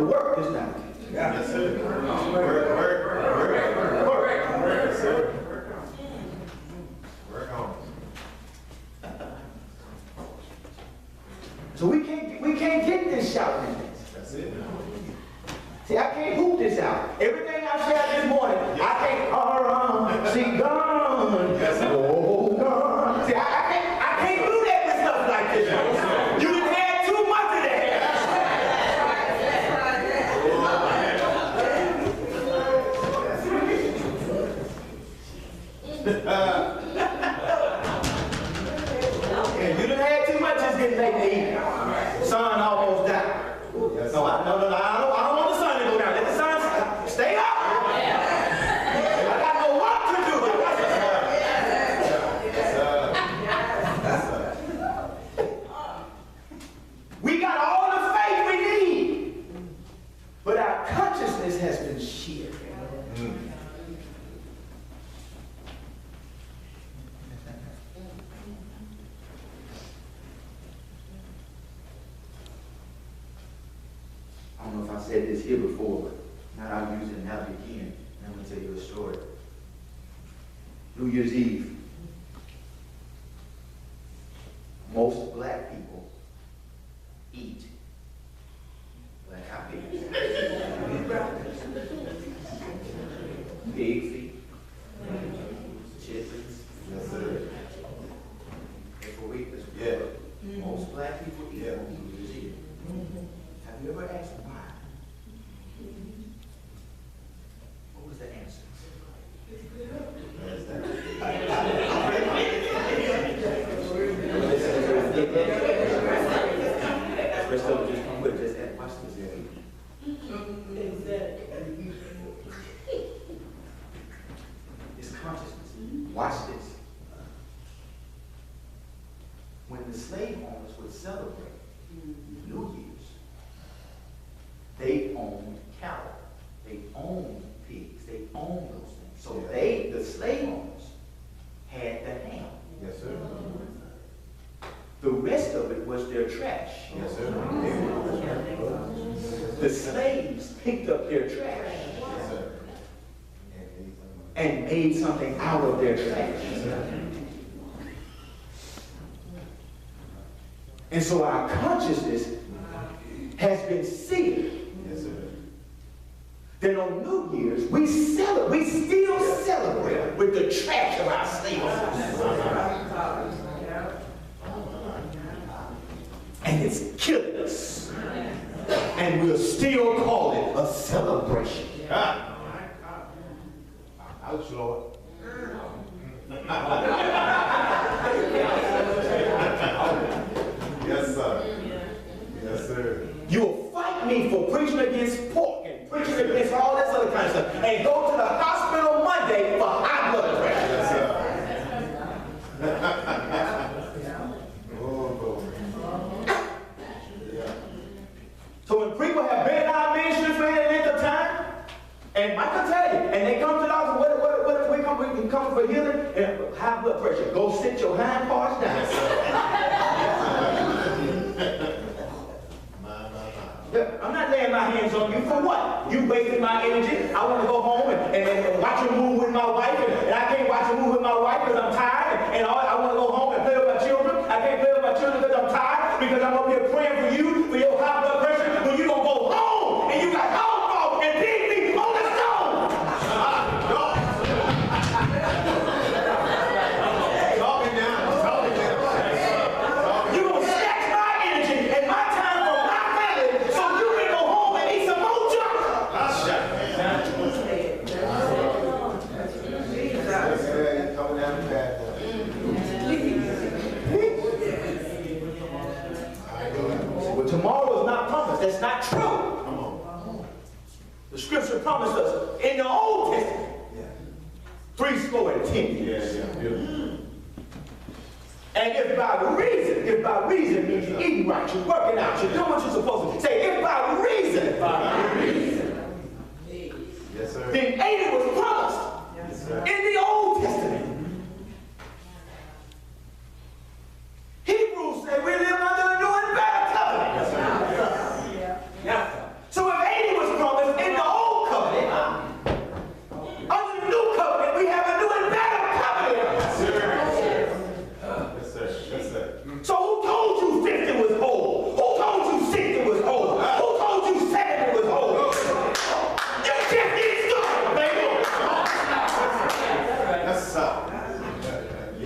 to work this time. Yes, sir. Work. Yes, sir. Work on. So we can't get this shouting. That's it. See, I can't hoop this out. Everything I shared this morning, I can't see gone. Yes, sir. Oh, gone. See, I can't do that with stuff like this. You done had too much of that. Yeah, you done had too much. It's getting late to eat. Sun almost died. Yes, No, I don't want the sun to go down. Let the sun stay up. I got no work to do. We got all the faith we need, but our consciousness has been sheared. I don't know if I said this here before, but now I'll use it now again. And I'm going to tell you a story. New Year's Eve. Most black people eat black eyed peas. Pig feet. Chitlins. Yes, sir. For weakness. Yeah. Most black people eat Yeah. on New Year's Eve. Have you ever asked why? What was the answer? That's that. Rest of them just come with just ask, watch this. It's consciousness. Watch this. When the slave owners would celebrate New Year's, they owned cattle, they owned pigs, they owned those things. So the slave owners, had the ham. Yes, sir. The rest of it was their trash. Yes, sir. The slaves picked up their trash Yes, sir. and made something out of their trash. And so our consciousness has been sealed. Yes, sir. Then on New Year's, we still celebrate with the trash of our slaves. And it's killing us. And we'll still call it a celebration. Ouch, Lord. Yes, sir. Yes, sir. You'll fight me for preaching against pork and preaching against all this other kind of stuff and go to the hospital Monday for high blood pressure. Yes, sir. Oh, glory. Yeah. So when people have been in our ministry for any length of time, and I can tell you, and they come to the office, what if we come for healing and high blood pressure? Go sit your hind parts down. Yeah, I'm not laying my hands on you for what? You wasting my energy. I want to go home and watch a movie with my wife, and I can't watch a movie with my wife because I'm tired, and I want to go home and play with my children. I can't play with my children because I'm tired, because I'm up here praying for you, for your high blood pressure, when you don't go home, and you got alcohol and beat me on the stone. Talking down. Talking down. You're going to snatch my energy and my time from my family so you can go home and eat some more junk. Coming down the path. Well, tomorrow is not promised. That's not true. Come on. The scripture promised us in the Old Testament, 10 years. Yeah. Beautiful. And if by reason means you're eating right, you're working out, you're doing what you're supposed to. Say, if by reason, Yes, sir. then 80 was promised Yes, sir. in the Old Testament. Hebrews say we live under a new and better covenant. So if 80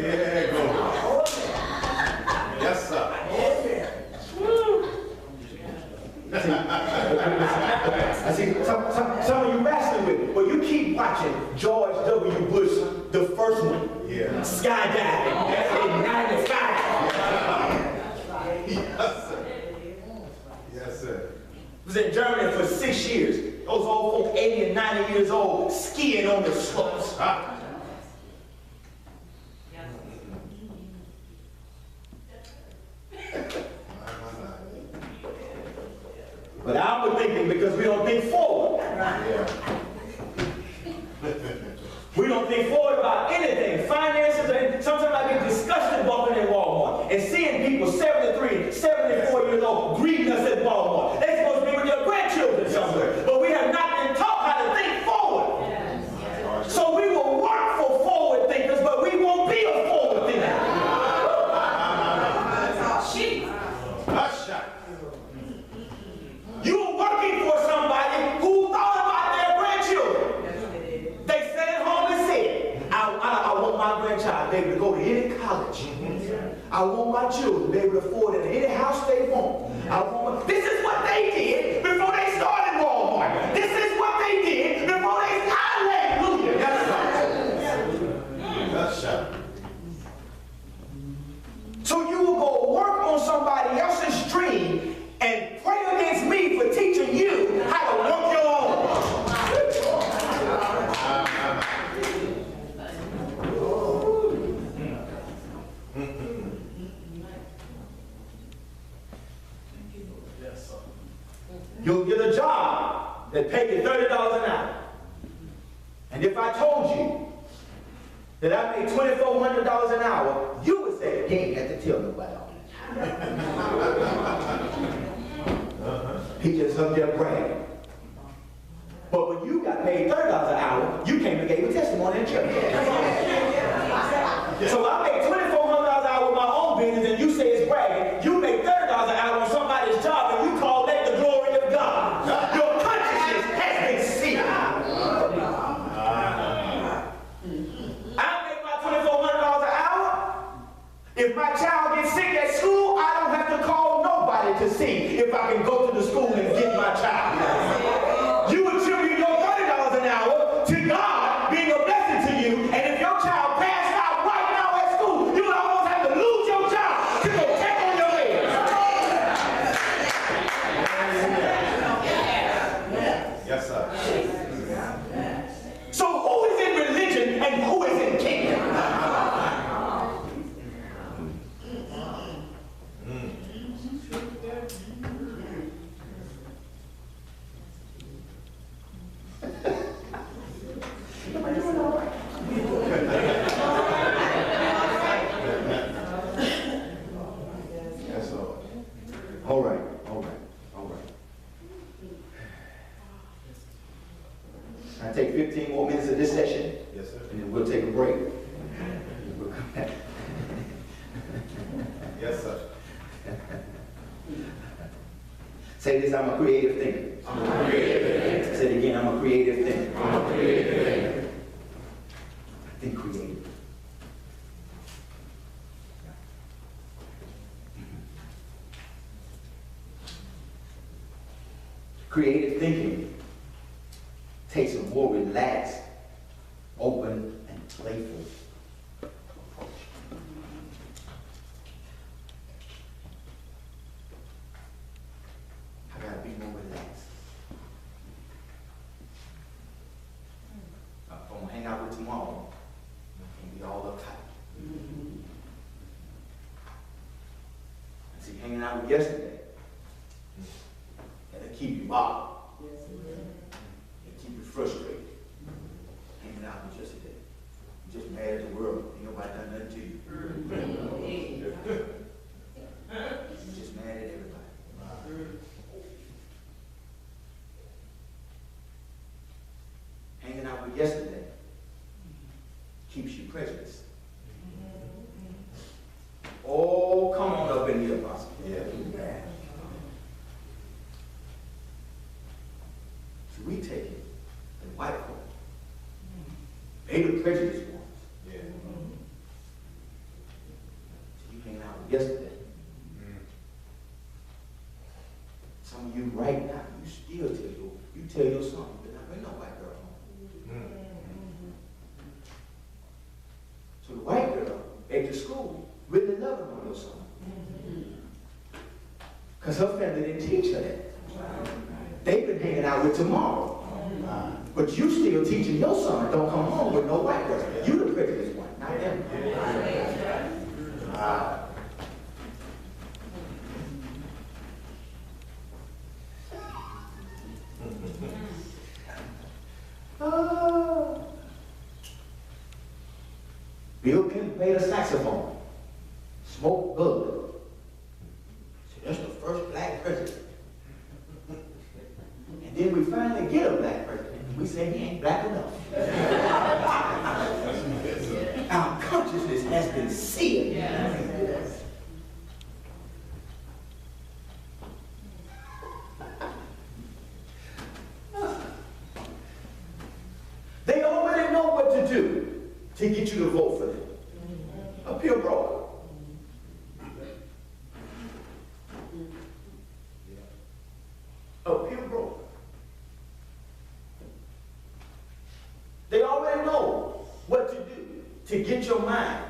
Yeah, go. Yes, sir. I see some of you wrestling with it, but you keep watching George W. Bush, the first one, Yeah. skydiving in 95. Yes, sir. Yes, sir. Was in Germany for 6 years. Those old folk, 80 and 90 years old, skiing on the slopes. But I was thinking, because we don't think forward. We don't think forward about anything. Finances, and sometimes I get disgusted walking in Walmart and seeing people 73, 74 years old greeting us at Walmart. They're supposed to be with your grandchildren somewhere. But we have not been taught how to think forward. So we will work for forward thinkers, but we won't be a forward thinker. You are working for somebody who thought about their grandchildren. They sat at home and said, I want my grandchild to be able to go to any college. I want my children to be able to afford it in any house they want. This is what they did before they started Walmart. This is what they did before they hallelujah. That's right. So you will go work on somebody else's dream and pray against me for teaching you how to work your own. You'll get a job that pays you $30 an hour. And if I told you that I made $2,400 an hour, you would say, he ain't got to tell nobody all that. He just up there bragging. But when you got paid $30 an hour, you came and gave a testimony in church. So I make $2,400 an hour with my own business, and you say it's bragging. You make $30 an hour on somebody's job, and you call that the glory of God. Your consciousness has been sealed. I make my $2,400 an hour. If my child gets sick at school, I don't have to call nobody to see if I can go to the school and get my child. You attribute your $30 an hour to God being a blessing to you, and if your child passed out right now at school, you would almost have to lose your job to go check on your legs. Yes, sir. So who is in religion and who is in kingdom? Yes, Lord. All right. I take 15 more minutes of this session, Yes, sir. and then we'll take a break. We'll come back. Yes, sir. Say this, I'm a creative thinker. Say it again, I'm a creative thinker. I think creative. Creative thinking takes a more relaxed, open, and playful approach. I gotta be more relaxed. If I'm gonna hang out with tomorrow, I can't be all uptight. See, hanging out with yesterday, that'll keep you bothered. It'll keep you frustrated. Hanging out with yesterday. You're just mad at the world. Ain't nobody done nothing to you. You're just mad at everybody. Hanging out with yesterday keeps you prejudiced. Oh, come on up in here, Apostle. Yeah. So we take it, the white folk. They the prejudiced ones. Yeah. yesterday. Some of you right now, you still tell your son, you're not bring no white girl home. So the white girl at the school really loving on your son. Because her family didn't teach her that. They've been hanging out with tomorrow. But you still teaching your son, don't come home with no white girl. You the prejudiced one, not them. Bill Clinton played a saxophone. Smoked bud. So that's the first black president. And then we finally get a black president. And we say he ain't black enough. Our consciousness has been sealed. They already know what to do to get you to vote for them. A peer broker. A peer broker. They already know what to do to get your mind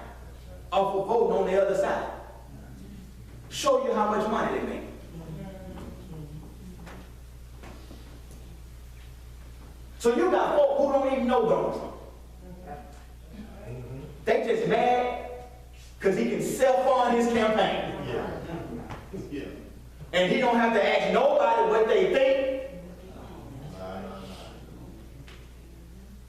off of voting on the other side. Show you how much money they make. So you got folk who don't even know Donald Trump. They just mad because he can self-fund his campaign. Yeah. And he don't have to ask nobody what they think.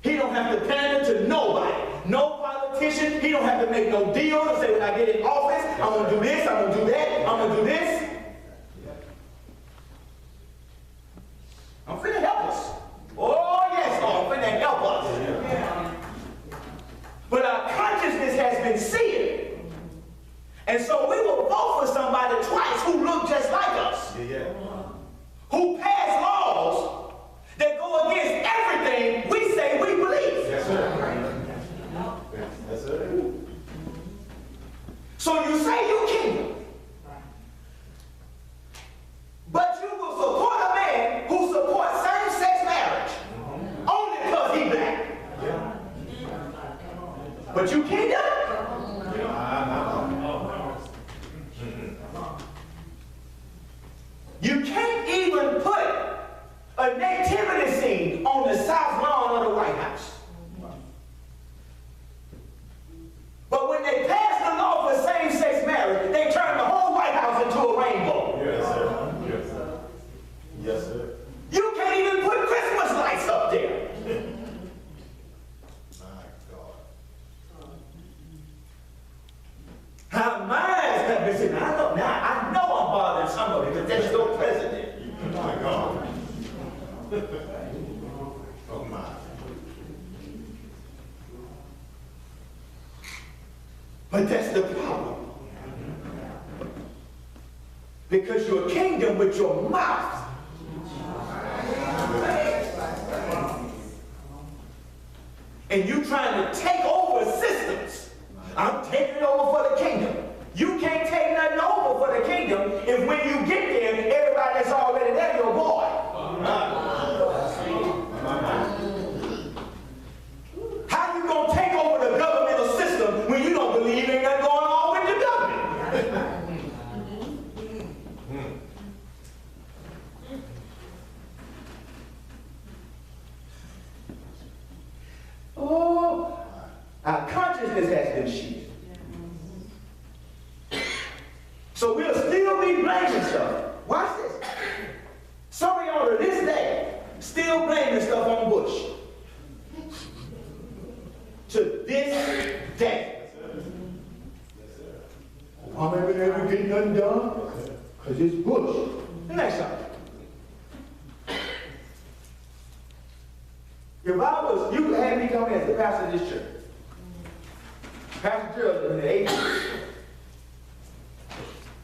He don't have to pander to nobody. No politician. He don't have to make no deal to say when I get in office, I'm going to do this, I'm going to do that, I'm going to do this. I'm finna help us. Oh yes, Lord, I'm finna help us. But our consciousness has been sealed. And so we will vote for somebody twice who look just like us. Who pass laws that go against everything we say we believe. Yes, sir. Yes, sir. So you say you kingdom. But you will support a man who supports same-sex marriage. Only because he black. But you kingdom? You can't even put a nativity scene on the south lawn of the White House. But when they pass the law for same-sex marriage, they turn the whole White House into a rainbow. Yes, sir. Yes, sir. Yes, sir. You can't even put Christmas lights up there. My God. Our minds have been saying, I know I'm bothering somebody because that's your president. My God. Oh, my. But that's the problem. Because you're a kingdom with your mouth. And you trying to take over systems. I'm taking it over for the kingdom. You can't take nothing over for the kingdom if when you get there, everybody that's already there, your boy. How you gonna take over the governmental system when you don't believe in nothing going on with the government? Oh, our consciousness has been shielded. So we'll still be blaming stuff. Watch this. Some of y'all to this day still blaming stuff on Bush. To this day. I'm never getting nothing done because it's Bush. The next time. If I was, you could have me come in as the pastor of this church. Pastor Gerald in the 80s.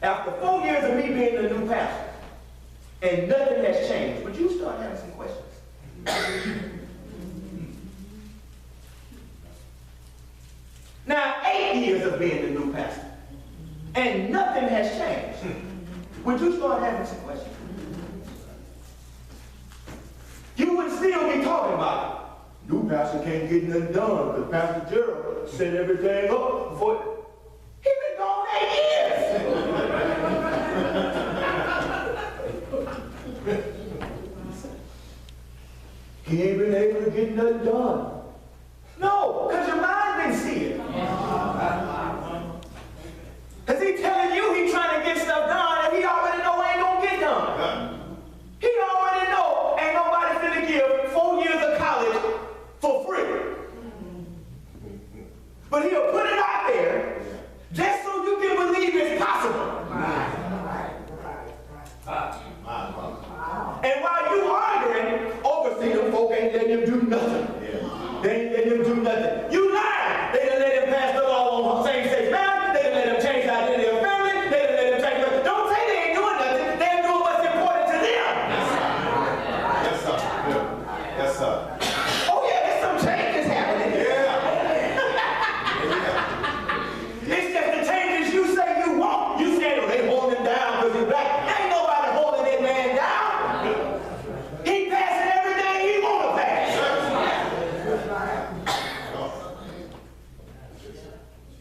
After 4 years of me being the new pastor, and nothing has changed, would you start having some questions? Now, 8 years of being the new pastor, And nothing has changed. Would you start having some questions? You would still be talking about it. New pastor can't get nothing done because Pastor Gerald set everything up before. He been gone 8 years. He ain't been able to get nothing done. No, because your mind been seeing. Because he telling you he trying to get stuff done and he already know ain't gonna get done. He already know ain't nobody finna give 4 years of college for free. But he'll put it out there just so you can believe it's possible. And while you arguing, overseeing them folk ain't letting him do nothing. They ain't letting him do nothing. You lying. They done let him pass the law on same-sex marriage. They done let him change the identity of family. They done let him change the... Don't say they ain't doing nothing. They're doing what's important to them. Yes, sir. Yes, sir. Oh yeah, there's some changes happening. It's just the changes you say you want. You say, oh, they hold him down because he's black. Ain't nobody holding that man down. He passing everything he want to pass.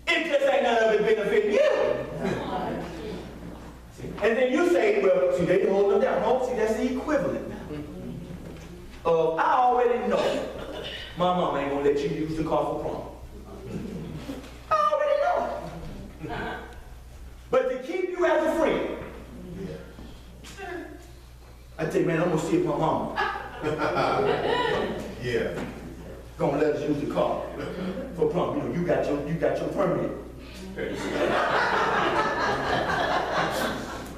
It just ain't none of it benefiting you. And then you say, well, see, they hold him down. No, see, that's the equivalent of, I already know my mama ain't gonna let you use the car for prom. I already know. But to keep you as a friend, I tell you, man, I'm gonna see if my mama Yeah. gonna let us use the car for prom. You know, you got your permit.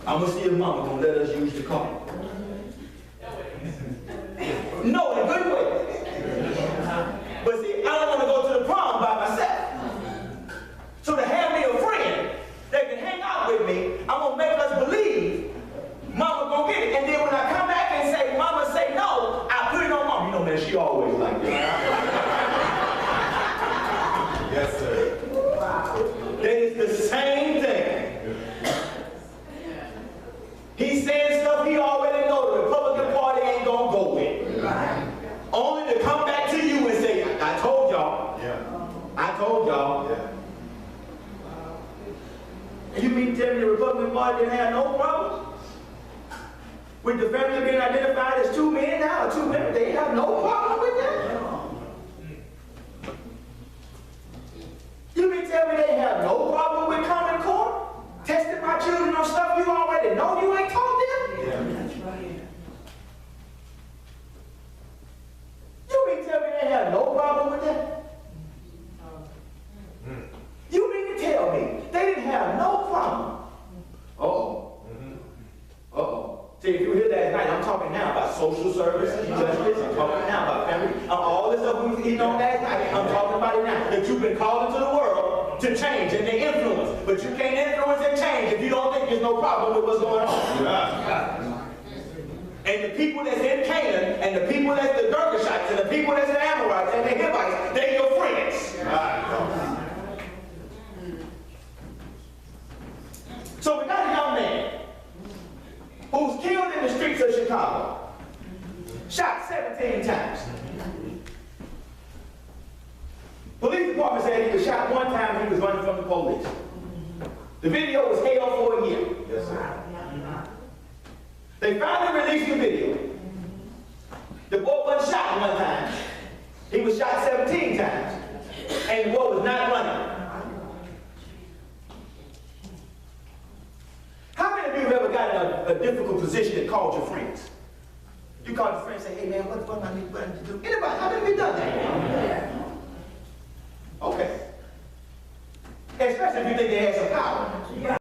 I'm gonna see if mama gonna let us use the car. No, in a good way. But see, I don't want to go to the prom by myself. So to have me a friend that can hang out with me, I'm gonna make us believe mama gonna get it. And then when I come back and say, mama say no, I put it on mom. You know, man, she always like that. Yes, sir. That is the same thing. He's saying stuff he already know the Republican Party ain't gonna go with. Only to come back to you and say, I told y'all. Yeah. I told y'all. Yeah. And you mean to tell me the Republican Party didn't have no problem with the family being identified as 2 men now or 2 women? They have no problem with that? You mean to tell me they have no problem with Common Core? Testing my children on stuff you already know you ain't taught them? Yeah. You mean to tell me they have no problem with that? You mean to tell me they didn't have no problem? Uh-oh. Uh-oh. See, if you hear that at night, I'm talking now about social services, justice, I'm talking now about family, all this stuff we was eating on last night, I'm talking about it now, that you've been called into the world to change and to influence, but you can't influence and change if you don't think there's no problem with what's going on. And the people that's in Canaan, and the people that's the Girgashites, and the people that's the Amorites, and the Hivites, they're your friends. So we got a young man who's killed in the streets of Chicago, shot 17 times. Police department said he was shot 1 time and he was running from the police. The video was held for a year. Yes, sir. They finally released the video. The boy wasn't shot 1 time. He was shot 17 times. And the boy was not running. How many of you have ever got in a difficult position and called your friends? You called your friends and say, hey man, what am I need to do? Anybody? How many of you done that?